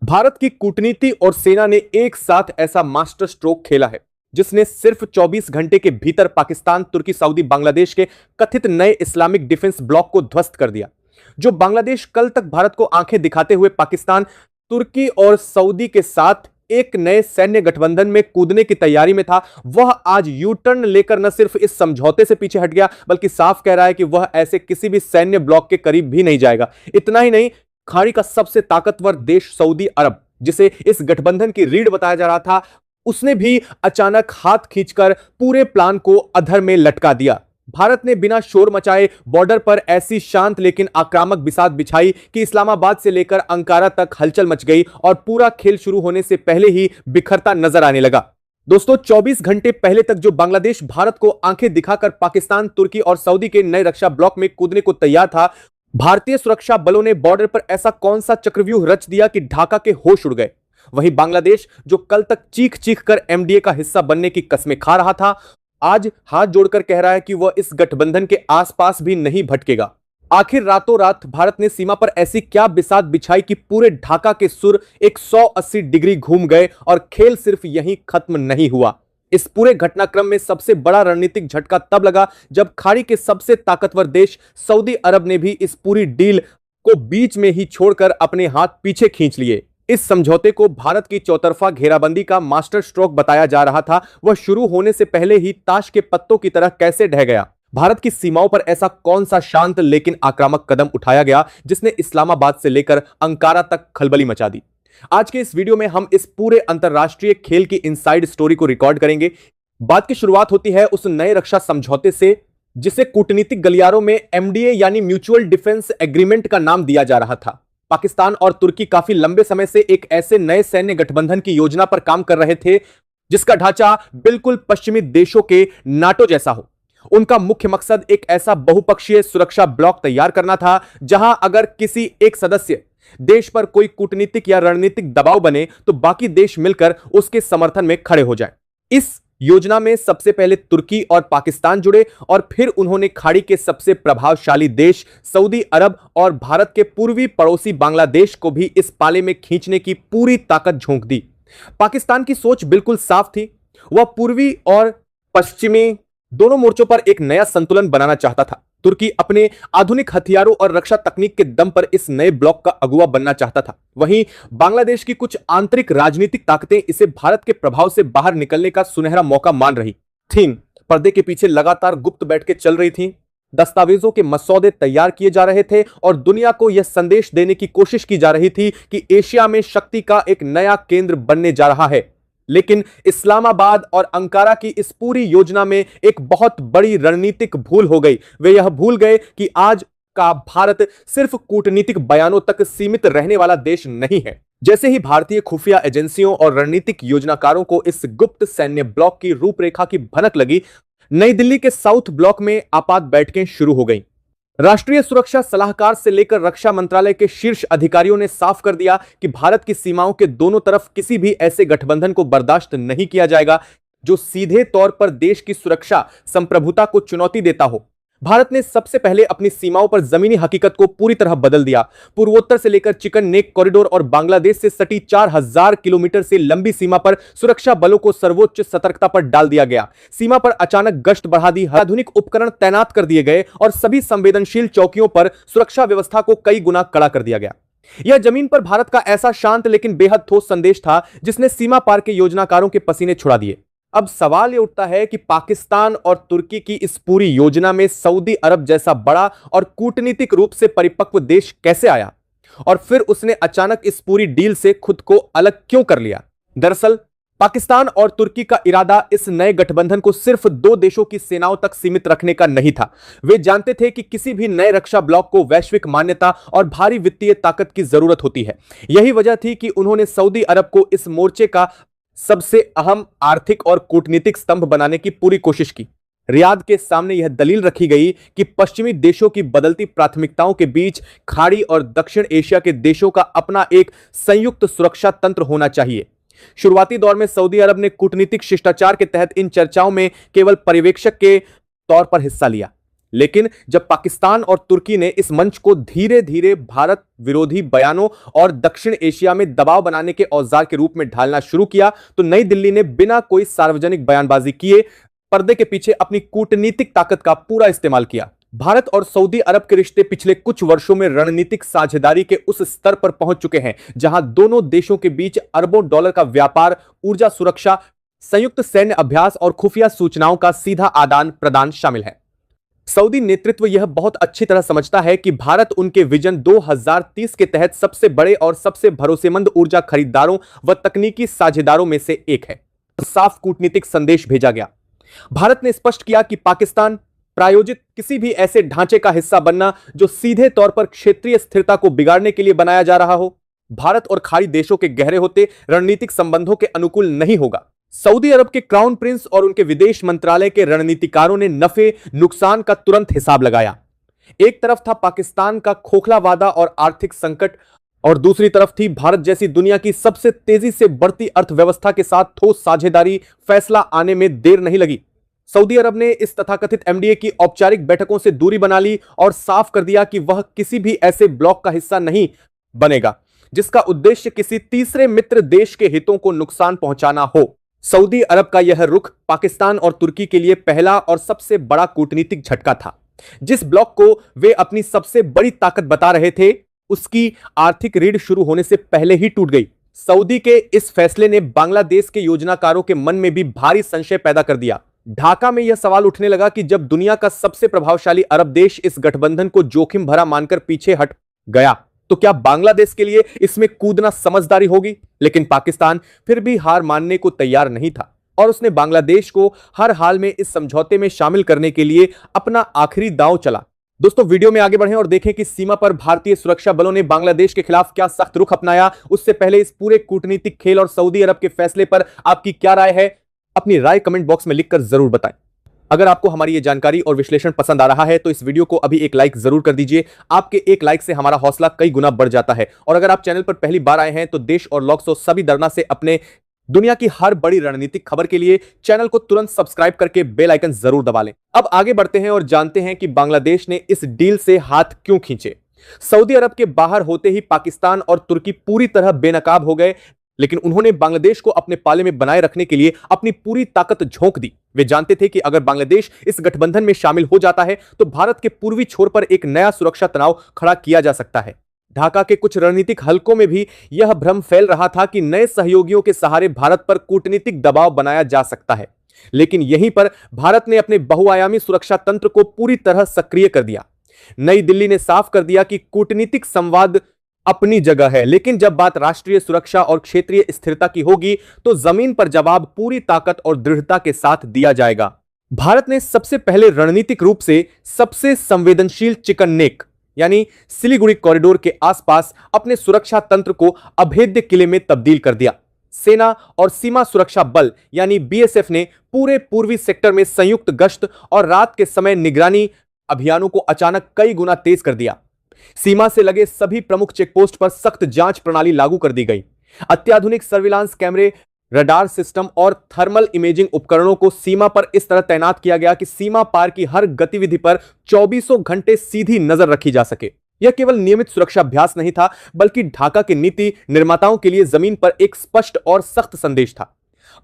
भारत की कूटनीति और सेना ने एक साथ ऐसा मास्टर स्ट्रोक खेला है जिसने सिर्फ 24 घंटे के भीतर पाकिस्तान, तुर्की, सऊदी, बांग्लादेश के कथित नए इस्लामिक डिफेंस ब्लॉक को ध्वस्त कर दिया। जो बांग्लादेश कल तक भारत को आंखें दिखाते हुए पाकिस्तान, तुर्की और सऊदी के साथ एक नए सैन्य गठबंधन में कूदने की तैयारी में था, वह आज यू टर्न लेकर न सिर्फ इस समझौते से पीछे हट गया बल्कि साफ कह रहा है कि वह ऐसे किसी भी सैन्य ब्लॉक के करीब भी नहीं जाएगा। इतना ही नहीं, खाड़ी का सबसे ताकतवर देश सऊदी अरब, जिसे इस गठबंधन की रीढ़ बताया जा रहा था, उसने भी अचानक हाथ खींचकर पूरे प्लान को अधर में लटका दिया। भारत ने बिना शोर मचाए बॉर्डर पर ऐसी शांत लेकिन आक्रामक बिसात बिछाई कि इस्लामाबाद से लेकर अंकारा तक हलचल मच गई और पूरा खेल शुरू होने से पहले ही बिखरता नजर आने लगा। दोस्तों, 24 घंटे पहले तक जो बांग्लादेश भारत को आंखें दिखाकर पाकिस्तान, तुर्की और सऊदी के नए रक्षा ब्लॉक में कूदने को तैयार था, भारतीय सुरक्षा बलों ने बॉर्डर पर ऐसा कौन सा चक्रव्यूह रच दिया कि ढाका के होश उड़ गए। वहीं बांग्लादेश, जो कल तक चीख चीख कर एमडीए का हिस्सा बनने की कस्में खा रहा था, आज हाथ जोड़कर कह रहा है कि वह इस गठबंधन के आसपास भी नहीं भटकेगा। आखिर रातों रात भारत ने सीमा पर ऐसी क्या बिसात बिछाई कि पूरे ढाका के सुर 180 डिग्री घूम गए और खेल सिर्फ यहीं खत्म नहीं हुआ। इस पूरे घटनाक्रम में सबसे बड़ा रणनीतिक झटका तब लगा जब खाड़ी के सबसे ताकतवर देश सऊदी अरब ने भी इस पूरी डील को बीच में ही छोड़कर अपने हाथ पीछे खींच लिए। इस समझौते को भारत की चौतरफा घेराबंदी का मास्टर स्ट्रोक बताया जा रहा था, वह शुरू होने से पहले ही ताश के पत्तों की तरह कैसे ढह गया। भारत की सीमाओं पर ऐसा कौन सा शांत लेकिन आक्रामक कदम उठाया गया जिसने इस्लामाबाद से लेकर अंकारा तक खलबली मचा दी। आज के इस वीडियो में हम इस पूरे अंतरराष्ट्रीय खेल की इनसाइड स्टोरी को रिकॉर्ड करेंगे। बात की शुरुआत होती है उस नए रक्षा समझौते से जिसे कूटनीतिक गलियारों में एमडीए यानी म्यूचुअल डिफेंस एग्रीमेंट का नाम दिया जा रहा था। पाकिस्तान और तुर्की काफी लंबे समय से एक ऐसे नए सैन्य गठबंधन की योजना पर काम कर रहे थे जिसका ढांचा बिल्कुल पश्चिमी देशों के नाटो जैसा हो। उनका मुख्य मकसद एक ऐसा बहुपक्षीय सुरक्षा ब्लॉक तैयार करना था जहां अगर किसी एक सदस्य देश पर कोई कूटनीतिक या रणनीतिक दबाव बने तो बाकी देश मिलकर उसके समर्थन में खड़े हो जाएं। इस योजना में सबसे पहले तुर्की और पाकिस्तान जुड़े और फिर उन्होंने खाड़ी के सबसे प्रभावशाली देश सऊदी अरब और भारत के पूर्वी पड़ोसी बांग्लादेश को भी इस पाले में खींचने की पूरी ताकत झोंक दी। पाकिस्तान की सोच बिल्कुल साफ थी, वह पूर्वी और पश्चिमी दोनों मोर्चों पर एक नया संतुलन बनाना चाहता था। तुर्की अपने आधुनिक हथियारों और रक्षा तकनीक के दम पर इस नए ब्लॉक का अगुवा बनना चाहता था। वहीं बांग्लादेश की कुछ आंतरिक राजनीतिक ताकतें इसे भारत के प्रभाव से बाहर निकलने का सुनहरा मौका मान रही थीं। पर्दे के पीछे लगातार गुप्त बैठकें चल रही थीं, दस्तावेजों के मसौदे तैयार किए जा रहे थे और दुनिया को यह संदेश देने की कोशिश की जा रही थी कि एशिया में शक्ति का एक नया केंद्र बनने जा रहा है। लेकिन इस्लामाबाद और अंकारा की इस पूरी योजना में एक बहुत बड़ी रणनीतिक भूल हो गई। वे यह भूल गए कि आज का भारत सिर्फ कूटनीतिक बयानों तक सीमित रहने वाला देश नहीं है। जैसे ही भारतीय खुफिया एजेंसियों और रणनीतिक योजनाकारों को इस गुप्त सैन्य ब्लॉक की रूपरेखा की भनक लगी, नई दिल्ली के साउथ ब्लॉक में आपात बैठकें शुरू हो गईं। राष्ट्रीय सुरक्षा सलाहकार से लेकर रक्षा मंत्रालय के शीर्ष अधिकारियों ने साफ कर दिया कि भारत की सीमाओं के दोनों तरफ किसी भी ऐसे गठबंधन को बर्दाश्त नहीं किया जाएगा जो सीधे तौर पर देश की सुरक्षा संप्रभुता को चुनौती देता हो। भारत ने सबसे पहले अपनी सीमाओं पर जमीनी हकीकत को पूरी तरह बदल दिया। पूर्वोत्तर से लेकर चिकन नेक कॉरिडोर और बांग्लादेश से सटी 4000 किलोमीटर से लंबी सीमा पर सुरक्षा बलों को सर्वोच्च सतर्कता पर डाल दिया गया। सीमा पर अचानक गश्त बढ़ा दी, आधुनिक उपकरण तैनात कर दिए गए और सभी संवेदनशील चौकियों पर सुरक्षा व्यवस्था को कई गुना कड़ा कर दिया गया। यह जमीन पर भारत का ऐसा शांत लेकिन बेहद ठोस संदेश था जिसने सीमा पार के योजनाकारों के पसीने छुड़ा दिए। अब सवाल यह उठता है कि पाकिस्तान और तुर्की की इस पूरी योजना में सऊदी अरब जैसा बड़ा और कूटनीतिक रूप से परिपक्व देश कैसे आया और फिर उसने अचानक इस पूरी डील से खुद को अलग क्यों कर लिया। दरअसल पाकिस्तान और तुर्की का इरादा इस नए गठबंधन को सिर्फ दो देशों की सेनाओं तक सीमित रखने का नहीं था। वे जानते थे कि किसी भी नए रक्षा ब्लॉक को वैश्विक मान्यता और भारी वित्तीय ताकत की जरूरत होती है। यही वजह थी कि उन्होंने सऊदी अरब को इस मोर्चे का सबसे अहम आर्थिक और कूटनीतिक स्तंभ बनाने की पूरी कोशिश की। रियाद के सामने यह दलील रखी गई कि पश्चिमी देशों की बदलती प्राथमिकताओं के बीच खाड़ी और दक्षिण एशिया के देशों का अपना एक संयुक्त सुरक्षा तंत्र होना चाहिए। शुरुआती दौर में सऊदी अरब ने कूटनीतिक शिष्टाचार के तहत इन चर्चाओं में केवल पर्यवेक्षक के तौर पर हिस्सा लिया। लेकिन जब पाकिस्तान और तुर्की ने इस मंच को धीरे धीरे भारत विरोधी बयानों और दक्षिण एशिया में दबाव बनाने के औजार के रूप में ढालना शुरू किया, तो नई दिल्ली ने बिना कोई सार्वजनिक बयानबाजी किए पर्दे के पीछे अपनी कूटनीतिक ताकत का पूरा इस्तेमाल किया। भारत और सऊदी अरब के रिश्ते पिछले कुछ वर्षों में रणनीतिक साझेदारी के उस स्तर पर पहुंच चुके हैं जहां दोनों देशों के बीच अरबों डॉलर का व्यापार, ऊर्जा सुरक्षा, संयुक्त सैन्य अभ्यास और खुफिया सूचनाओं का सीधा आदान प्रदान शामिल है। सऊदी नेतृत्व यह बहुत अच्छी तरह समझता है कि भारत उनके विजन 2030 के तहत सबसे बड़े और सबसे भरोसेमंद ऊर्जा खरीदारों व तकनीकी साझेदारों में से एक है। साफ कूटनीतिक संदेश भेजा गया। भारत ने स्पष्ट किया कि पाकिस्तान प्रायोजित किसी भी ऐसे ढांचे का हिस्सा बनना जो सीधे तौर पर क्षेत्रीय स्थिरता को बिगाड़ने के लिए बनाया जा रहा हो, भारत और खाड़ी देशों के गहरे होते रणनीतिक संबंधों के अनुकूल नहीं होगा। सऊदी अरब के क्राउन प्रिंस और उनके विदेश मंत्रालय के रणनीतिकारों ने नफे नुकसान का तुरंत हिसाब लगाया। एक तरफ था पाकिस्तान का खोखला वादा और आर्थिक संकट, और दूसरी तरफ थी भारत जैसी दुनिया की सबसे तेजी से बढ़ती अर्थव्यवस्था के साथ ठोस साझेदारी। फैसला आने में देर नहीं लगी। सऊदी अरब ने इस तथाकथित एमडीए की औपचारिक बैठकों से दूरी बना ली और साफ कर दिया कि वह किसी भी ऐसे ब्लॉक का हिस्सा नहीं बनेगा जिसका उद्देश्य किसी तीसरे मित्र देश के हितों को नुकसान पहुंचाना हो। सऊदी अरब का यह रुख पाकिस्तान और तुर्की के लिए पहला और सबसे बड़ा कूटनीतिक झटका था। जिस ब्लॉक को वे अपनी सबसे बड़ी ताकत बता रहे थे, उसकी आर्थिक रीढ़ शुरू होने से पहले ही टूट गई। सऊदी के इस फैसले ने बांग्लादेश के योजनाकारों के मन में भी भारी संशय पैदा कर दिया। ढाका में यह सवाल उठने लगा कि जब दुनिया का सबसे प्रभावशाली अरब देश इस गठबंधन को जोखिम भरा मानकर पीछे हट गया, तो क्या बांग्लादेश के लिए इसमें कूदना समझदारी होगी? लेकिन पाकिस्तान फिर भी हार मानने को तैयार नहीं था और उसने बांग्लादेश को हर हाल में इस समझौते में शामिल करने के लिए अपना आखिरी दांव चला। दोस्तों, वीडियो में आगे बढ़ें और देखें कि सीमा पर भारतीय सुरक्षा बलों ने बांग्लादेश के खिलाफ क्या सख्त रुख अपनाया। उससे पहले इस पूरे कूटनीतिक खेल और सऊदी अरब के फैसले पर आपकी क्या राय है, अपनी राय कमेंट बॉक्स में लिखकर जरूर बताएं। अगर आपको हमारी ये जानकारी और विश्लेषण पसंद आ रहा है तो इस वीडियो को अभी एक लाइक जरूर कर दीजिए। आपके एक लाइक से हमारा हौसला कई गुना बढ़ जाता है। और अगर आप चैनल पर पहली बार आए हैं तो देश और लोक सभी दरना से अपने दुनिया की हर बड़ी रणनीतिक खबर के लिए चैनल को तुरंत सब्सक्राइब करके बेल आइकन जरूर दबा लें। अब आगे बढ़ते हैं और जानते हैं कि बांग्लादेश ने इस डील से हाथ क्यों खींचे। सऊदी अरब के बाहर होते ही पाकिस्तान और तुर्की पूरी तरह बेनकाब हो गए, लेकिन उन्होंने बांग्लादेश को अपने पाले में बनाए रखने के लिए अपनी पूरी ताकत झोंक दी। वे जानते थे कि अगर बांग्लादेश इस गठबंधन में शामिल हो जाता है तो भारत के पूर्वी छोर पर एक नया सुरक्षा तनाव खड़ा किया जा सकता है। ढाका के कुछ रणनीतिक हलकों में भी यह भ्रम फैल रहा था कि नए सहयोगियों के सहारे भारत पर कूटनीतिक दबाव बनाया जा सकता है, लेकिन यहीं पर भारत ने अपने बहुआयामी सुरक्षा तंत्र को पूरी तरह सक्रिय कर दिया। नई दिल्ली ने साफ कर दिया कि कूटनीतिक संवाद अपनी जगह है, लेकिन जब बात राष्ट्रीय सुरक्षा और क्षेत्रीय स्थिरता की होगी तो जमीन पर जवाब पूरी ताकत और दृढ़ता के साथ दिया जाएगा। भारत ने सबसे पहले रणनीतिक रूप से सबसे संवेदनशील चिकन नेक यानी सिलीगुड़ी कॉरिडोर के आसपास अपने सुरक्षा तंत्र को अभेद्य किले में तब्दील कर दिया। सेना और सीमा सुरक्षा बल यानी बीएसएफ ने पूरे पूर्वी सेक्टर में संयुक्त गश्त और रात के समय निगरानी अभियानों को अचानक कई गुना तेज कर दिया। सीमा से लगे सभी प्रमुख चेकपोस्ट पर सख्त जांच प्रणाली लागू कर दी गई। अत्याधुनिक सर्विलांस कैमरे, रडार सिस्टम और थर्मल इमेजिंग उपकरणों को सीमा पर इस तरह तैनात किया गया कि सीमा पार की हर गतिविधि पर 24 घंटे सीधी नजर रखी जा सके। यह केवल नियमित सुरक्षा अभ्यास नहीं था, बल्कि ढाका के नीति निर्माताओं के लिए जमीन पर एक स्पष्ट और सख्त संदेश था।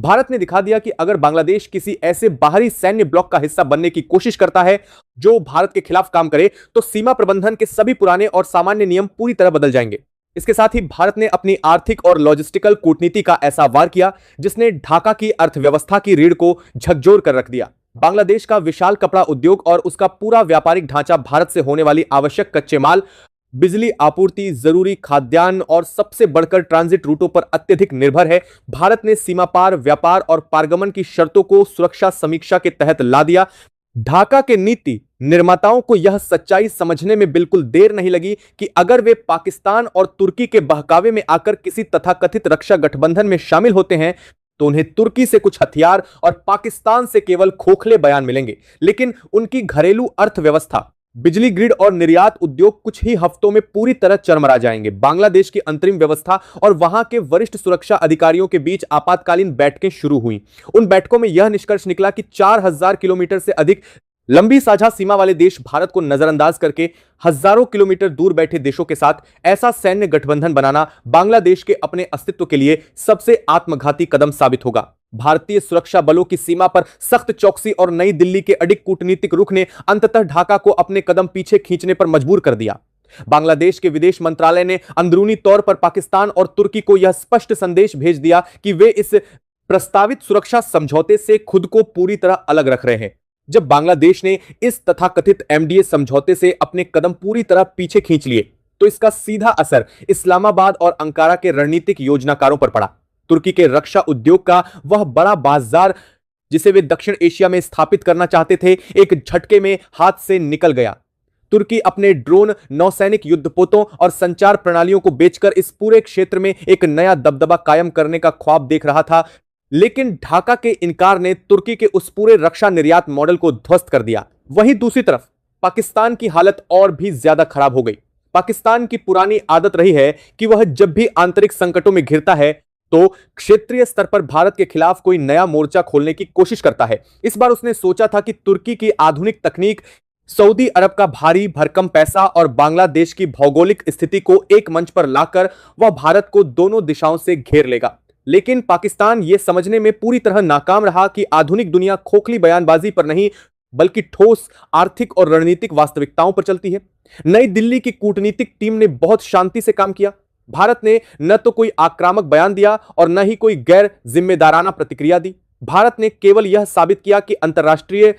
भारत ने दिखा दिया कि अगर बांग्लादेश किसी ऐसे बाहरी सैन्य ब्लॉक का हिस्सा बनने की कोशिश करता है जो भारत के खिलाफ काम करे, तो सीमा प्रबंधन के सभी पुराने और सामान्य नियम पूरी तरह बदल जाएंगे। इसके साथ ही भारत ने अपनी आर्थिक और लॉजिस्टिकल कूटनीति का ऐसा वार किया जिसने ढाका की अर्थव्यवस्था की रीढ़ को झकझोर कर रख दिया। बांग्लादेश का विशाल कपड़ा उद्योग और उसका पूरा व्यापारिक ढांचा भारत से होने वाली आवश्यक कच्चे माल, बिजली आपूर्ति, जरूरी खाद्यान्न और सबसे बढ़कर ट्रांजिट रूटों पर अत्यधिक निर्भर है। भारत ने सीमा पार व्यापार और पारगमन की शर्तों को सुरक्षा समीक्षा के तहत ला दिया। ढाका के नीति निर्माताओं को यह सच्चाई समझने में बिल्कुल देर नहीं लगी कि अगर वे पाकिस्तान और तुर्की के बहकावे में आकर किसी तथाकथित रक्षा गठबंधन में शामिल होते हैं तो उन्हें तुर्की से कुछ हथियार और पाकिस्तान से केवल खोखले बयान मिलेंगे, लेकिन उनकी घरेलू अर्थव्यवस्था, बिजली ग्रिड और निर्यात उद्योग कुछ ही हफ्तों में पूरी तरह चरमरा जाएंगे। बांग्लादेश की अंतरिम व्यवस्था और वहां के वरिष्ठ सुरक्षा अधिकारियों के बीच आपातकालीन बैठकें शुरू हुई। उन बैठकों में यह निष्कर्ष निकला कि 4000 किलोमीटर से अधिक लंबी साझा सीमा वाले देश भारत को नजरअंदाज करके हजारों किलोमीटर दूर बैठे देशों के साथ ऐसा सैन्य गठबंधन बनाना बांग्लादेश के अपने अस्तित्व के लिए सबसे आत्मघाती कदम साबित होगा। भारतीय सुरक्षा बलों की सीमा पर सख्त चौकसी और नई दिल्ली के अडिग कूटनीतिक रुख ने अंततः ढाका को अपने कदम पीछे खींचने पर मजबूर कर दिया। बांग्लादेश के विदेश मंत्रालय ने अंदरूनी तौर पर पाकिस्तान और तुर्की को यह स्पष्ट संदेश भेज दिया कि वे इस प्रस्तावित सुरक्षा समझौते से खुद को पूरी तरह अलग रख रहे हैं। जब बांग्लादेश ने इस तथाकथित एमडीए समझौते से अपने कदम पूरी तरह पीछे खींच लिए तो इसका सीधा असर इस्लामाबाद और अंकारा के रणनीतिक योजनाकारों पर पड़ा। तुर्की के रक्षा उद्योग का वह बड़ा बाजार जिसे वे दक्षिण एशिया में स्थापित करना चाहते थे, एक झटके में हाथ से निकल गया। तुर्की अपने ड्रोन, नौसैनिक युद्धपोतों और संचार प्रणालियों को बेचकर इस पूरे क्षेत्र में एक नया दबदबा कायम करने का ख्वाब देख रहा था, लेकिन ढाका के इनकार ने तुर्की के उस पूरे रक्षा निर्यात मॉडल को ध्वस्त कर दिया। वहीं दूसरी तरफ पाकिस्तान की हालत और भी ज्यादा खराब हो गई। पाकिस्तान की पुरानी आदत रही है कि वह जब भी आंतरिक संकटों में घिरता है तो क्षेत्रीय स्तर पर भारत के खिलाफ कोई नया मोर्चा खोलने की कोशिश करता है। इस बार उसने सोचा था कि तुर्की की आधुनिक तकनीक, सऊदी अरब का भारी भरकम पैसा और बांग्लादेश की भौगोलिक स्थिति को एक मंच पर लाकर वह भारत को दोनों दिशाओं से घेर लेगा। लेकिन पाकिस्तान यह समझने में पूरी तरह नाकाम रहा कि आधुनिक दुनिया खोखली बयानबाजी पर नहीं बल्कि ठोस आर्थिक और रणनीतिक वास्तविकताओं पर चलती है। नई दिल्ली की कूटनीतिक टीम ने बहुत शांति से काम किया। भारत ने न तो कोई आक्रामक बयान दिया और न ही कोई गैर जिम्मेदाराना प्रतिक्रिया दी। भारत ने केवल यह साबित किया कि अंतर्राष्ट्रीय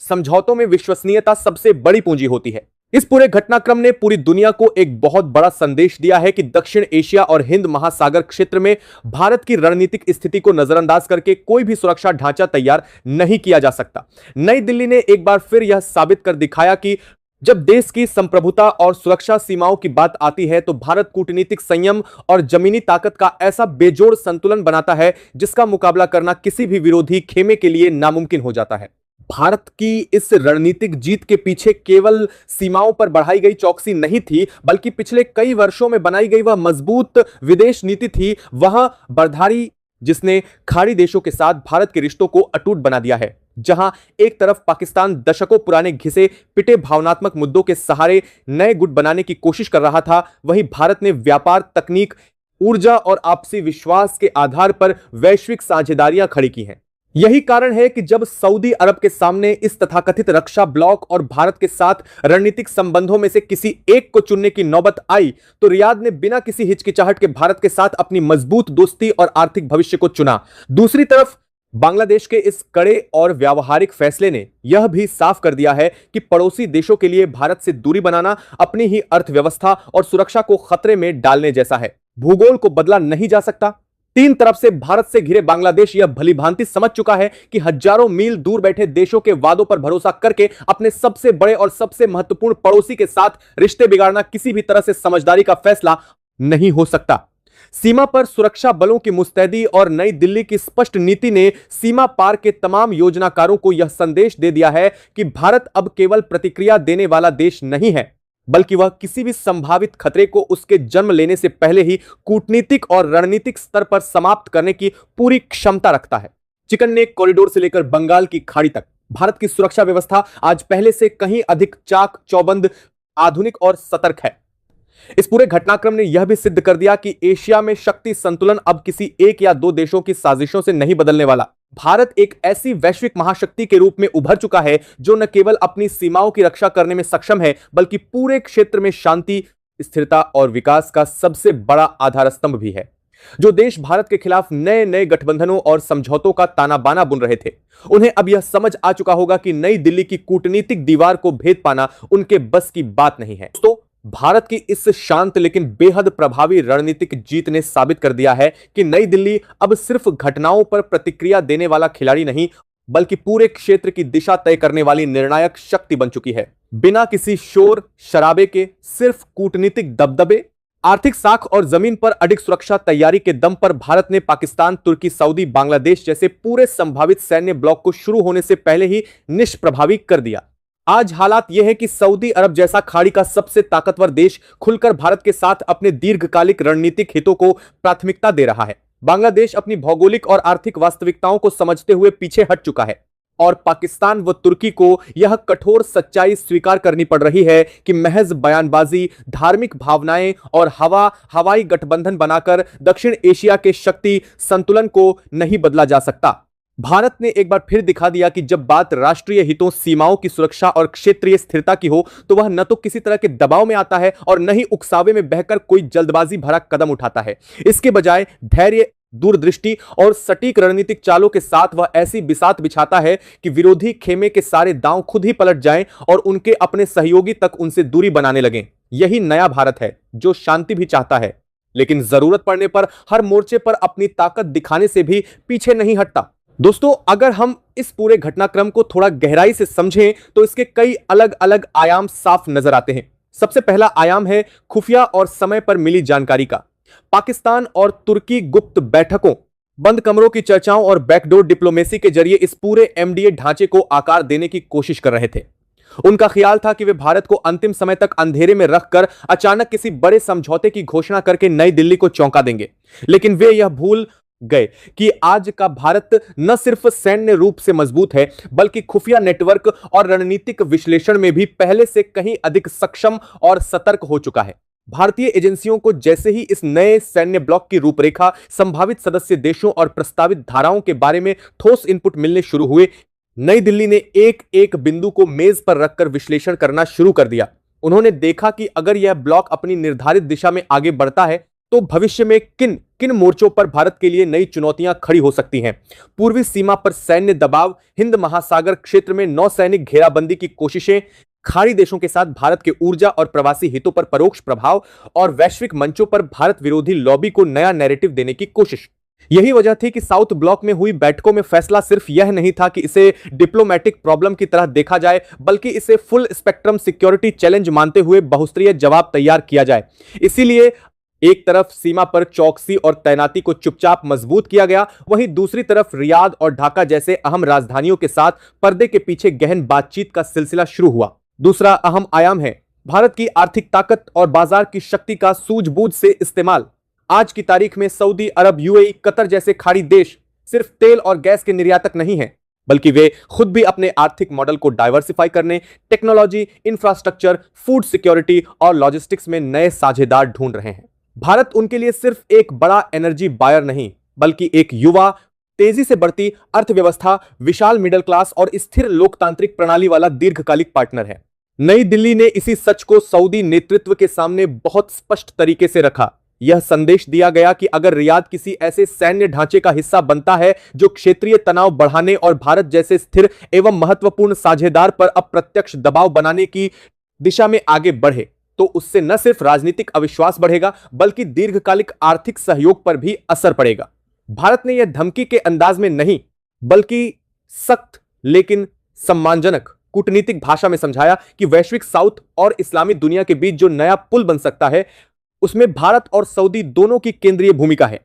समझौतों में विश्वसनीयता सबसे बड़ी पूंजी होती है। इस पूरे घटनाक्रम ने पूरी दुनिया को एक बहुत बड़ा संदेश दिया है कि दक्षिण एशिया और हिंद महासागर क्षेत्र में भारत की रणनीतिक स्थिति को नजरअंदाज करके कोई भी सुरक्षा ढांचा तैयार नहीं किया जा सकता। नई दिल्ली ने एक बार फिर यह साबित कर दिखाया कि जब देश की संप्रभुता और सुरक्षा सीमाओं की बात आती है तो भारत कूटनीतिक संयम और जमीनी ताकत का ऐसा बेजोड़ संतुलन बनाता है जिसका मुकाबला करना किसी भी विरोधी खेमे के लिए नामुमकिन हो जाता है। भारत की इस रणनीतिक जीत के पीछे केवल सीमाओं पर बढ़ाई गई चौकसी नहीं थी, बल्कि पिछले कई वर्षों में बनाई गई वह मजबूत विदेश नीति थी, वह बर्धारी जिसने खाड़ी देशों के साथ भारत के रिश्तों को अटूट बना दिया है। जहां एक तरफ पाकिस्तान दशकों पुराने घिसे पिटे भावनात्मक मुद्दों के सहारे नए गुट बनाने की कोशिश कर रहा था, वहीं भारत ने व्यापार, तकनीक, ऊर्जा और आपसी विश्वास के आधार पर वैश्विक साझेदारियां खड़ी की हैं। यही कारण है कि जब सऊदी अरब के सामने इस तथाकथित रक्षा ब्लॉक और भारत के साथ रणनीतिक संबंधों में से किसी एक को चुनने की नौबत आई तो रियाद ने बिना किसी हिचकिचाहट के भारत के साथ अपनी मजबूत दोस्ती और आर्थिक भविष्य को चुना। दूसरी तरफ बांग्लादेश के इस कड़े और व्यावहारिक फैसले ने यह भी साफ कर दिया है कि पड़ोसी देशों के लिए भारत से दूरी बनाना अपनी ही अर्थव्यवस्था और सुरक्षा को खतरे में डालने जैसा है। भूगोल को बदला नहीं जा सकता। तीन तरफ से भारत से घिरे बांग्लादेश यह भलीभांति समझ चुका है कि हजारों मील दूर बैठे देशों के वादों पर भरोसा करके अपने सबसे बड़े और सबसे महत्वपूर्ण पड़ोसी के साथ रिश्ते बिगाड़ना किसी भी तरह से समझदारी का फैसला नहीं हो सकता। सीमा पर सुरक्षा बलों की मुस्तैदी और नई दिल्ली की स्पष्ट नीति ने सीमा पार के तमाम योजनाकारों को यह संदेश दे दिया है कि भारत अब केवल प्रतिक्रिया देने वाला देश नहीं है, बल्कि वह किसी भी संभावित खतरे को उसके जन्म लेने से पहले ही कूटनीतिक और रणनीतिक स्तर पर समाप्त करने की पूरी क्षमता रखता है। चिकन नेक कॉरिडोर से लेकर बंगाल की खाड़ी तक भारत की सुरक्षा व्यवस्था आज पहले से कहीं अधिक चाक चौबंद, आधुनिक और सतर्क है। इस पूरे घटनाक्रम ने यह भी सिद्ध कर दिया कि एशिया में शक्ति संतुलन अब किसी एक या दो देशों की साजिशों से नहीं बदलने वाला। भारत एक ऐसी वैश्विक महाशक्ति के रूप में उभर चुका है जो न केवल अपनी सीमाओं की रक्षा करने में सक्षम है, बल्कि पूरे क्षेत्र में शांति, स्थिरता और विकास का सबसे बड़ा आधार स्तंभ भी है। जो देश भारत के खिलाफ नए नए गठबंधनों और समझौतों का ताना बाना बुन रहे थे, उन्हें अब यह समझ आ चुका होगा कि नई दिल्ली की कूटनीतिक दीवार को भेद पाना उनके बस की बात नहीं है। दोस्तों, भारत की इस शांत लेकिन बेहद प्रभावी रणनीतिक जीत ने साबित कर दिया है कि नई दिल्ली अब सिर्फ घटनाओं पर प्रतिक्रिया देने वाला खिलाड़ी नहीं, बल्कि पूरे क्षेत्र की दिशा तय करने वाली निर्णायक शक्ति बन चुकी है। बिना किसी शोर शराबे के सिर्फ कूटनीतिक दबदबे, आर्थिक साख और जमीन पर अडिग सुरक्षा तैयारी के दम पर भारत ने पाकिस्तान, तुर्की, सऊदी, बांग्लादेश जैसे पूरे संभावित सैन्य ब्लॉक को शुरू होने से पहले ही निष्प्रभावी कर दिया। आज हालात यह है कि सऊदी अरब जैसा खाड़ी का सबसे ताकतवर देश खुलकर भारत के साथ अपने दीर्घकालिक रणनीतिक हितों को प्राथमिकता दे रहा है। बांग्लादेश अपनी भौगोलिक और आर्थिक वास्तविकताओं को समझते हुए पीछे हट चुका है और पाकिस्तान व तुर्की को यह कठोर सच्चाई स्वीकार करनी पड़ रही है कि महज बयानबाजी, धार्मिक भावनाएं और हवाई गठबंधन बनाकर दक्षिण एशिया के शक्ति संतुलन को नहीं बदला जा सकता। भारत ने एक बार फिर दिखा दिया कि जब बात राष्ट्रीय हितों, सीमाओं की सुरक्षा और क्षेत्रीय स्थिरता की हो तो वह न तो किसी तरह के दबाव में आता है और न ही उकसावे में बहकर कोई जल्दबाजी भरा कदम उठाता है। इसके बजाय धैर्य, दूरदृष्टि और सटीक रणनीतिक चालों के साथ वह ऐसी बिसात बिछाता है कि विरोधी खेमे के सारे दांव खुद ही पलट जाएं और उनके अपने सहयोगी तक उनसे दूरी बनाने लगें। यही नया भारत है जो शांति भी चाहता है, लेकिन जरूरत पड़ने पर हर मोर्चे पर अपनी ताकत दिखाने से भी पीछे नहीं हटता। दोस्तों, अगर हम इस पूरे घटनाक्रम को थोड़ा गहराई से समझें तो इसके कई अलग अलग आयाम साफ नजर आते हैं। सबसे पहला आयाम है खुफिया और समय पर मिली जानकारी का। पाकिस्तान और तुर्की गुप्त बैठकों, बंद कमरों की चर्चाओं और बैकडोर डिप्लोमेसी के जरिए इस पूरे एमडीए ढांचे को आकार देने की कोशिश कर रहे थे। उनका ख्याल था कि वे भारत को अंतिम समय तक अंधेरे में रखकर अचानक किसी बड़े समझौते की घोषणा करके नई दिल्ली को चौंका देंगे। लेकिन वे यह भूल गए कि आज का भारत न सिर्फ सैन्य रूप से मजबूत है, बल्कि खुफिया नेटवर्क और रणनीतिक विश्लेषण में भी पहले से कहीं अधिक सक्षम और सतर्क हो चुका है। भारतीय एजेंसियों को जैसे ही इस नए सैन्य ब्लॉक की रूपरेखा, संभावित सदस्य देशों और प्रस्तावित धाराओं के बारे में ठोस इनपुट मिलने शुरू हुए, नई दिल्ली ने एक एक बिंदु को मेज पर रखकर विश्लेषण करना शुरू कर दिया। उन्होंने देखा कि अगर यह ब्लॉक अपनी निर्धारित दिशा में आगे बढ़ता है तो भविष्य में किन किन मोर्चों पर भारत के लिए नई चुनौतियां खड़ी हो सकती हैं। पूर्वी सीमा पर सैन्य दबाव, हिंद महासागर क्षेत्र में नौसैनिक घेराबंदी की कोशिशें, खाड़ी देशों के साथ भारत के ऊर्जा और प्रवासी हितों पर परोक्ष प्रभाव और वैश्विक मंचों पर भारत विरोधी लॉबी को नया नैरेटिव देने की कोशिश। यही वजह थी कि साउथ ब्लॉक में हुई बैठकों में फैसला सिर्फ यह नहीं था कि इसे डिप्लोमेटिक प्रॉब्लम की तरह देखा जाए, बल्कि इसे फुल स्पेक्ट्रम सिक्योरिटी चैलेंज मानते हुए बहुस्तरीय जवाब तैयार किया जाए। इसीलिए एक तरफ सीमा पर चौकसी और तैनाती को चुपचाप मजबूत किया गया, वहीं दूसरी तरफ रियाद और ढाका जैसे अहम राजधानियों के साथ पर्दे के पीछे गहन बातचीत का सिलसिला शुरू हुआ। दूसरा अहम आयाम है भारत की आर्थिक ताकत और बाजार की शक्ति का सूझबूझ से इस्तेमाल। आज की तारीख में सऊदी अरब, यूएई, कतर जैसे खाड़ी देश सिर्फ तेल और गैस के निर्यातक नहीं हैं, बल्कि वे खुद भी अपने आर्थिक मॉडल को डाइवर्सिफाई करने, टेक्नोलॉजी, इंफ्रास्ट्रक्चर, फूड सिक्योरिटी और लॉजिस्टिक्स में नए साझेदार ढूंढ रहे हैं। भारत उनके लिए सिर्फ एक बड़ा एनर्जी बायर नहीं, बल्कि एक युवा, तेजी से बढ़ती अर्थव्यवस्था, विशाल मिडिल क्लास और स्थिर लोकतांत्रिक प्रणाली वाला दीर्घकालिक पार्टनर है। नई दिल्ली ने इसी सच को सऊदी नेतृत्व के सामने बहुत स्पष्ट तरीके से रखा। यह संदेश दिया गया कि अगर रियाद किसी ऐसे सैन्य ढांचे का हिस्सा बनता है जो क्षेत्रीय तनाव बढ़ाने और भारत जैसे स्थिर एवं महत्वपूर्ण साझेदार पर अप्रत्यक्ष दबाव बनाने की दिशा में आगे बढ़े, तो उससे न सिर्फ राजनीतिक अविश्वास बढ़ेगा, बल्कि दीर्घकालिक आर्थिक सहयोग पर भी असर पड़ेगा। भारत ने यह धमकी के अंदाज में नहीं, बल्कि सख्त लेकिन सम्मानजनक कूटनीतिक भाषा में समझाया कि वैश्विक साउथ और इस्लामी दुनिया के बीच जो नया पुल बन सकता है, उसमें भारत और सऊदी दोनों की केंद्रीय भूमिका है।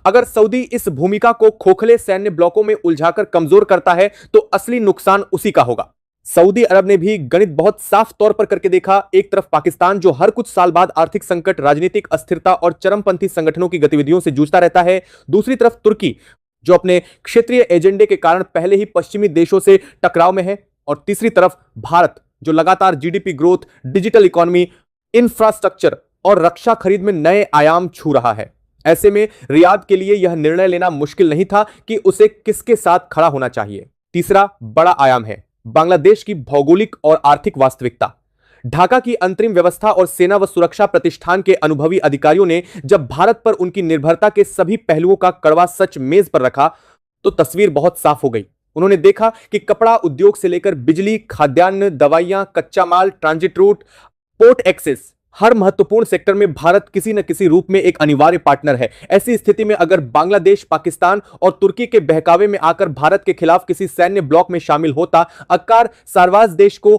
अगर सऊदी इस भूमिका को खोखले सैन्य ब्लॉकों में उलझाकर कमजोर करता है, तो असली नुकसान उसी का होगा। सऊदी अरब ने भी गणित बहुत साफ तौर पर करके देखा। एक तरफ पाकिस्तान, जो हर कुछ साल बाद आर्थिक संकट, राजनीतिक अस्थिरता और चरमपंथी संगठनों की गतिविधियों से जूझता रहता है। दूसरी तरफ तुर्की, जो अपने क्षेत्रीय एजेंडे के कारण पहले ही पश्चिमी देशों से टकराव में है। और तीसरी तरफ भारत, जो लगातार GDP growth, digital economy, infrastructure और रक्षा खरीद में नए आयाम छू रहा है। ऐसे में रियाद के लिए यह निर्णय लेना मुश्किल नहीं था कि उसे किसके साथ खड़ा होना चाहिए। तीसरा बड़ा आयाम है बांग्लादेश की भौगोलिक और आर्थिक वास्तविकता। ढाका की अंतरिम व्यवस्था और सेना व सुरक्षा प्रतिष्ठान के अनुभवी अधिकारियों ने जब भारत पर उनकी निर्भरता के सभी पहलुओं का कड़वा सच मेज पर रखा, तो तस्वीर बहुत साफ हो गई। उन्होंने देखा कि कपड़ा उद्योग से लेकर बिजली, खाद्यान्न, दवाइयां, कच्चा माल, ट्रांजिट रूट, पोर्ट एक्सेस, हर महत्वपूर्ण सेक्टर में भारत किसी न किसी रूप में एक अनिवार्य पार्टनर है। ऐसी स्थिति में अगर बांग्लादेश, पाकिस्तान और तुर्की के बहकावे में आकर भारत के खिलाफ किसी सैन्य ब्लॉक में शामिल होता, आकार सार्वज देश को,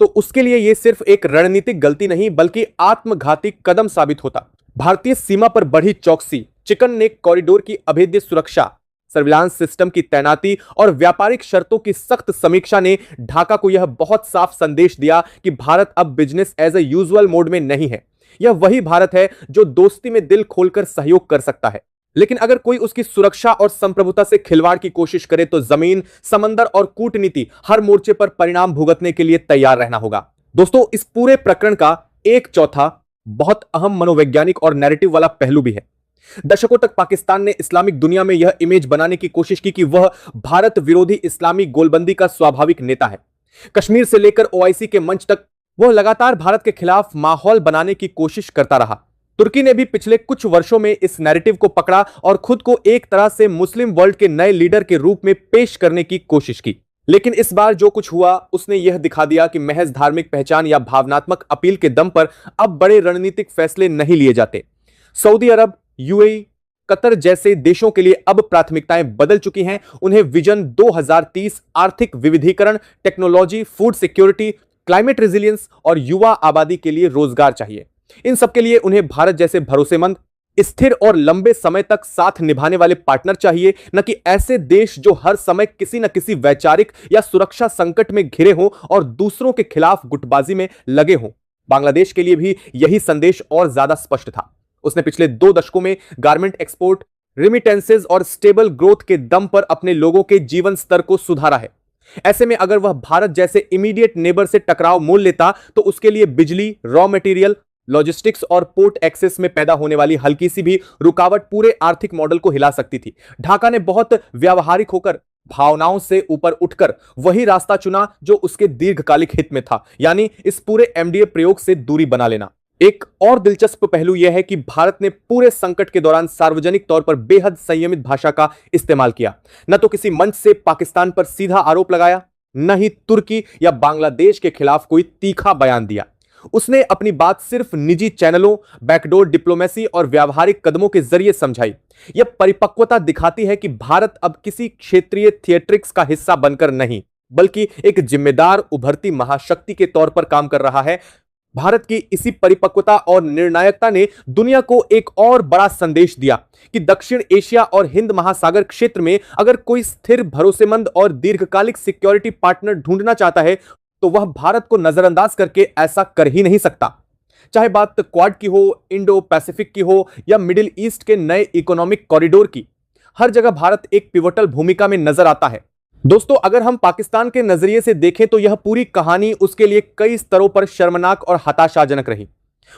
तो उसके लिए यह सिर्फ एक रणनीतिक गलती नहीं, बल्कि आत्मघाती कदम साबित होता। भारतीय सीमा पर बढ़ी चौकसी, चिकन नेक कॉरिडोर की अभेद्य सुरक्षा, सर्विलांस सिस्टम की तैनाती और व्यापारिक शर्तों की सख्त समीक्षा ने ढाका को यह बहुत साफ संदेश दिया कि भारत अब business as a usual mode में नहीं है। यह वही भारत है जो दोस्ती में दिल खोलकर सहयोग कर सकता है। लेकिन अगर कोई उसकी सुरक्षा और संप्रभुता से खिलवाड़ की कोशिश करे तो जमीन, समंदर और कूटनीति हर मोर्चे पर परिणाम भुगतने के लिए तैयार रहना होगा। दोस्तों, इस पूरे प्रकरण का एक चौथा बहुत अहम मनोवैज्ञानिक और नैरेटिव वाला पहलू भी है। दशकों तक पाकिस्तान ने इस्लामिक दुनिया में यह इमेज बनाने की कोशिश की कि वह भारत विरोधी इस्लामी गोलबंदी का स्वाभाविक नेता है। कश्मीर से लेकर ओआईसी के मंच तक वह लगातार भारत के खिलाफ माहौल बनाने की कोशिश करता रहा। तुर्की ने भी पिछले कुछ वर्षों में इस नैरेटिव को पकड़ा और खुद को एक तरह से मुस्लिम वर्ल्ड के नए लीडर के रूप में पेश करने की कोशिश की। लेकिन इस बार जो कुछ हुआ उसने यह दिखा दिया कि महज धार्मिक पहचान या भावनात्मक अपील के दम पर अब बड़े रणनीतिक फैसले नहीं लिए जाते। सऊदी अरब, यूएई, कतर जैसे देशों के लिए अब प्राथमिकताएं बदल चुकी हैं। उन्हें विजन 2030, आर्थिक विविधीकरण, technology, food security, climate resilience और युवा आबादी के लिए रोजगार चाहिए। इन सब के लिए उन्हें भारत जैसे भरोसेमंद, स्थिर और लंबे समय तक साथ निभाने वाले पार्टनर चाहिए, न कि ऐसे देश जो हर समय किसी न किसी वैचारिक या सुरक्षा संकट में घिरे हों और दूसरों के खिलाफ गुटबाजी में लगे हों। बांग्लादेश के लिए भी यही संदेश और ज्यादा स्पष्ट था। उसने पिछले 2 दशकों में गारमेंट एक्सपोर्ट, रेमिटेंसेज और स्टेबल ग्रोथ के दम पर अपने लोगों के जीवन स्तर को सुधारा है। ऐसे में अगर वह भारत जैसे इमीडिएट नेबर से टकराव मोल लेता तो उसके लिए बिजली, रॉ मटेरियल, लॉजिस्टिक्स और पोर्ट एक्सेस में पैदा होने वाली हल्की सी भी रुकावट पूरे आर्थिक मॉडल को हिला सकती थी। ढाका ने बहुत व्यावहारिक होकर, भावनाओं से ऊपर उठकर वही रास्ता चुना जो उसके दीर्घकालिक हित में था, यानी इस पूरे एमडीए प्रयोग से दूरी बना लेना। एक और दिलचस्प पहलू यह है कि भारत ने पूरे संकट के दौरान सार्वजनिक तौर पर बेहद संयमित भाषा का इस्तेमाल किया। न तो किसी मंच से पाकिस्तान पर सीधा आरोप लगाया, न ही तुर्की या बांग्लादेश के खिलाफ कोई तीखा बयान दिया। उसने अपनी बात सिर्फ निजी चैनलों, बैकडोर डिप्लोमेसी और व्यावहारिक कदमों के जरिए समझाई। यह परिपक्वता दिखाती है कि भारत अब किसी क्षेत्रीय थिएट्रिक्स का हिस्सा बनकर नहीं, बल्कि एक जिम्मेदार उभरती महाशक्ति के तौर पर काम कर रहा है। भारत की इसी परिपक्वता और निर्णायकता ने दुनिया को एक और बड़ा संदेश दिया कि दक्षिण एशिया और हिंद महासागर क्षेत्र में अगर कोई स्थिर, भरोसेमंद और दीर्घकालिक सिक्योरिटी पार्टनर ढूंढना चाहता है तो वह भारत को नजरअंदाज करके ऐसा कर ही नहीं सकता। चाहे बात क्वाड की हो, इंडो पैसिफिक की हो या मिडिल ईस्ट के नए इकोनॉमिक कॉरिडोर की, हर जगह भारत एक पिवटल भूमिका में नजर आता है। दोस्तों, अगर हम पाकिस्तान के नजरिए से देखें तो यह पूरी कहानी उसके लिए कई स्तरों पर शर्मनाक और हताशाजनक रही।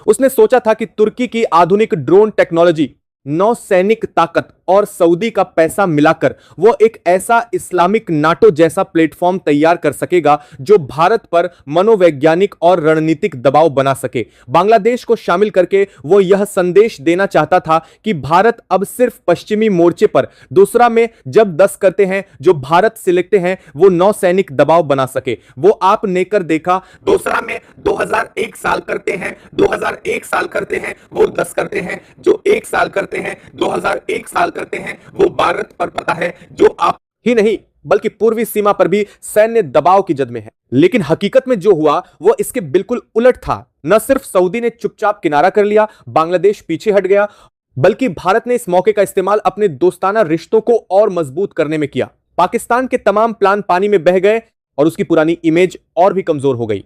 उसने सोचा था कि तुर्की की आधुनिक ड्रोन टेक्नोलॉजी, नौसैनिक ताकत और सऊदी का पैसा मिलाकर वो एक ऐसा इस्लामिक नाटो जैसा प्लेटफॉर्म तैयार कर सकेगा जो भारत पर मनोवैज्ञानिक और रणनीतिक दबाव बना सके। बांग्लादेश को शामिल करके वो यह संदेश देना चाहता था कि भारत अब सिर्फ पश्चिमी मोर्चे पर, दूसरा में जब 10 करते हैं जो भारत से लिखते हैं वो नौसैनिक दबाव बना सके। वो आप नेकर देखा, दूसरा में 2001 साल करते हैं, 2001 साल करते हैं, वो 10 करते हैं, जो 1 साल करते हैं, 2001 साल करते हैं, वो भारत पर पता है जो आप ही नहीं बल्कि पूर्वी सीमा पर भी सैन्य दबाव की जद में है। लेकिन हकीकत में जो हुआ वो इसके बिल्कुल उलट था। न सिर्फ सऊदी ने चुपचाप किनारा कर लिया, बांग्लादेश पीछे हट गया, बल्कि भारत ने इस मौके का इस्तेमाल अपने दोस्ताना रिश्तों को और मजबूत करने में किया। पाकिस्तान के तमाम प्लान पानी में बह गए और उसकी पुरानी इमेज और भी कमजोर हो गई।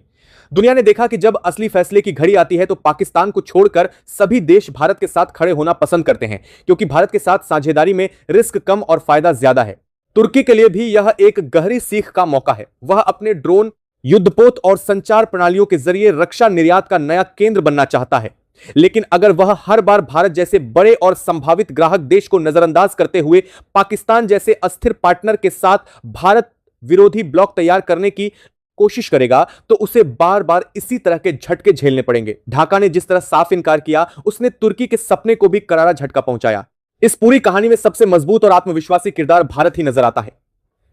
दुनिया ने देखा कि जब असली फैसले की घड़ी आती है तो पाकिस्तान को छोड़कर सभी देश भारत के साथ खड़े होना पसंद करते हैं, क्योंकि भारत के साथ साझेदारी में रिस्क कम और फायदा ज्यादा है। तुर्की के लिए भी यह एक गहरी सीख का मौका है। वह अपने ड्रोन, युद्धपोत और संचार प्रणालियों के जरिए रक्षा निर्यात का नया केंद्र बनना चाहता है। लेकिन अगर वह हर बार भारत जैसे बड़े और संभावित ग्राहक देश को नजरअंदाज करते हुए पाकिस्तान जैसे अस्थिर पार्टनर के साथ भारत विरोधी ब्लॉक तैयार करने की कोशिश करेगा तो उसे बार बार इसी तरह के झटके झेलने पड़ेंगे। ढाका ने जिस तरह साफ इनकार किया, उसने तुर्की के सपने को भी करारा झटका पहुंचाया। इस पूरी कहानी में सबसे मजबूत और आत्मविश्वासी किरदार भारत ही नजर आता है।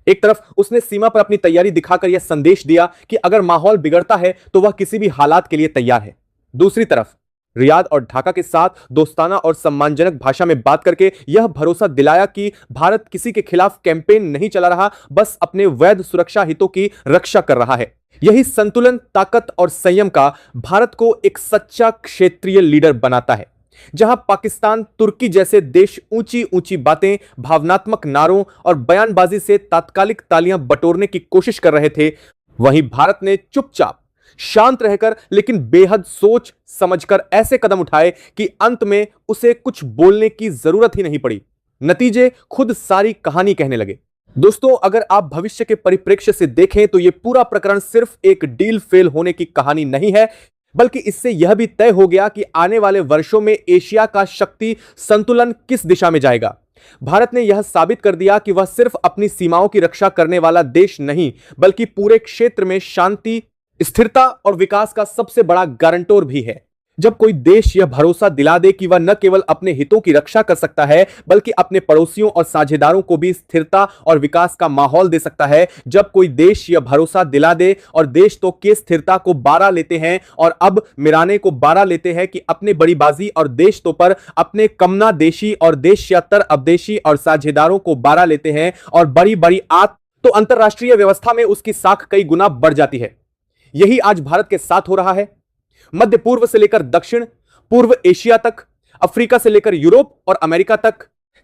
एक तरफ उसने सीमा पर अपनी तैयारी दिखाकर यह संदेश दिया कि अगर माहौल बिगड़ता है तो वह किसी भी हालात के लिए तैयार है। दूसरी तरफ रियाद और ढाका के साथ दोस्ताना और सम्मानजनक भाषा में बात करके यह भरोसा दिलाया कि भारत किसी के खिलाफ कैंपेन नहीं चला रहा, बस अपने वैध सुरक्षा हितों की रक्षा कर रहा है। यही संतुलन, ताकत और संयम का भारत को एक सच्चा क्षेत्रीय लीडर बनाता है। जहां पाकिस्तान, तुर्की जैसे देश ऊंची ऊंची बातें, भावनात्मक नारों और बयानबाजी से तात्कालिक तालियां बटोरने की कोशिश कर रहे थे, वहीं भारत ने चुपचाप, शांत रहकर लेकिन बेहद सोच समझकर ऐसे कदम उठाए कि अंत में उसे कुछ बोलने की जरूरत ही नहीं पड़ी। नतीजे खुद सारी कहानी कहने लगे। दोस्तों, अगर आप भविष्य के परिप्रेक्ष्य से देखें तो यह पूरा प्रकरण सिर्फ एक डील फेल होने की कहानी नहीं है, बल्कि इससे यह भी तय हो गया कि आने वाले वर्षों में एशिया का शक्ति संतुलन किस दिशा में जाएगा। भारत ने यह साबित कर दिया कि वह सिर्फ अपनी सीमाओं की रक्षा करने वाला देश नहीं, बल्कि पूरे क्षेत्र में शांति, स्थिरता और विकास का सबसे बड़ा गारंटर भी है। जब कोई देश यह भरोसा दिला दे कि वह न केवल अपने हितों की रक्षा कर सकता है, बल्कि अपने पड़ोसियों और साझेदारों को भी स्थिरता और विकास का माहौल दे सकता है, जब कोई देश यह भरोसा दिला दे, और देश तो के स्थिरता को बारा लेते हैं और अब मिराने को बारा लेते हैं कि अपने बड़ीबाजी और देश तो पर अपने कमना देशी और देश्यातर अवदेशी और साझेदारों को बारा लेते हैं और बड़ी बड़ी आत, तो अंतरराष्ट्रीय व्यवस्था में उसकी साख कई गुना बढ़ जाती है। यही आज भारत के साथ हो रहा है। मध्य पूर्व से लेकर दक्षिण पूर्व एशिया तक, अफ्रीका से लेकर यूरोप और अमेरिका तक,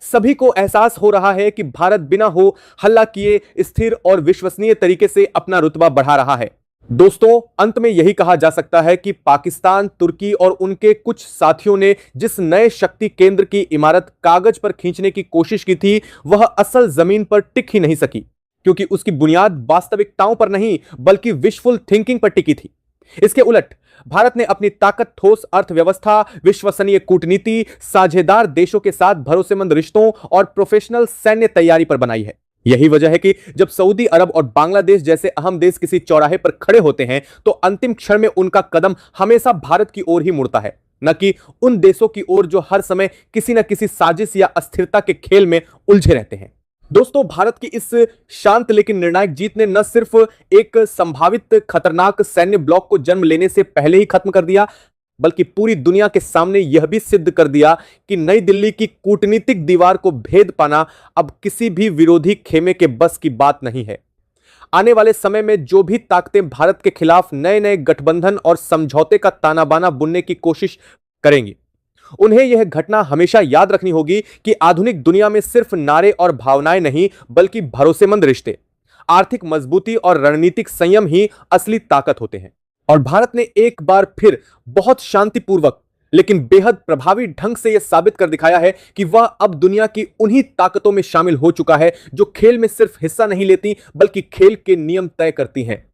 सभी को एहसास हो रहा है कि भारत बिना हो हल्ला किए स्थिर और विश्वसनीय तरीके से अपना रुतबा बढ़ा रहा है। दोस्तों, अंत में यही कहा जा सकता है कि पाकिस्तान, तुर्की और उनके कुछ साथियों ने जिस नए शक्ति केंद्र की इमारत कागज पर खींचने की कोशिश की थी, वह असल जमीन पर टिक ही नहीं सकी, क्योंकि उसकी बुनियाद वास्तविकताओं पर नहीं बल्कि विशफुल थिंकिंग पर टिकी थी। इसके उलट भारत ने अपनी ताकत, ठोस अर्थव्यवस्था, विश्वसनीय कूटनीति, साझेदार देशों के साथ भरोसेमंद रिश्तों और प्रोफेशनल सैन्य तैयारी पर बनाई है। यही वजह है कि जब सऊदी अरब और बांग्लादेश जैसे अहम देश किसी चौराहे पर खड़े होते हैं तो अंतिम क्षण में उनका कदम हमेशा भारत की ओर ही मुड़ता है, न कि उन देशों की ओर जो हर समय किसी न किसी साजिश या अस्थिरता के खेल में उलझे रहते हैं। दोस्तों, भारत की इस शांत लेकिन निर्णायक जीत ने न सिर्फ एक संभावित खतरनाक सैन्य ब्लॉक को जन्म लेने से पहले ही खत्म कर दिया, बल्कि पूरी दुनिया के सामने यह भी सिद्ध कर दिया कि नई दिल्ली की कूटनीतिक दीवार को भेद पाना अब किसी भी विरोधी खेमे के बस की बात नहीं है। आने वाले समय में जो भी ताकतें भारत के खिलाफ नए नए गठबंधन और समझौते का ताना बाना बुनने की कोशिश करेंगी, उन्हें यह घटना हमेशा याद रखनी होगी कि आधुनिक दुनिया में सिर्फ नारे और भावनाएं नहीं, बल्कि भरोसेमंद रिश्ते, आर्थिक मजबूती और रणनीतिक संयम ही असली ताकत होते हैं। और भारत ने एक बार फिर बहुत शांतिपूर्वक लेकिन बेहद प्रभावी ढंग से यह साबित कर दिखाया है कि वह अब दुनिया की उन्हीं ताकतों में शामिल हो चुका है जो खेल में सिर्फ हिस्सा नहीं लेती, बल्कि खेल के नियम तय करती हैं।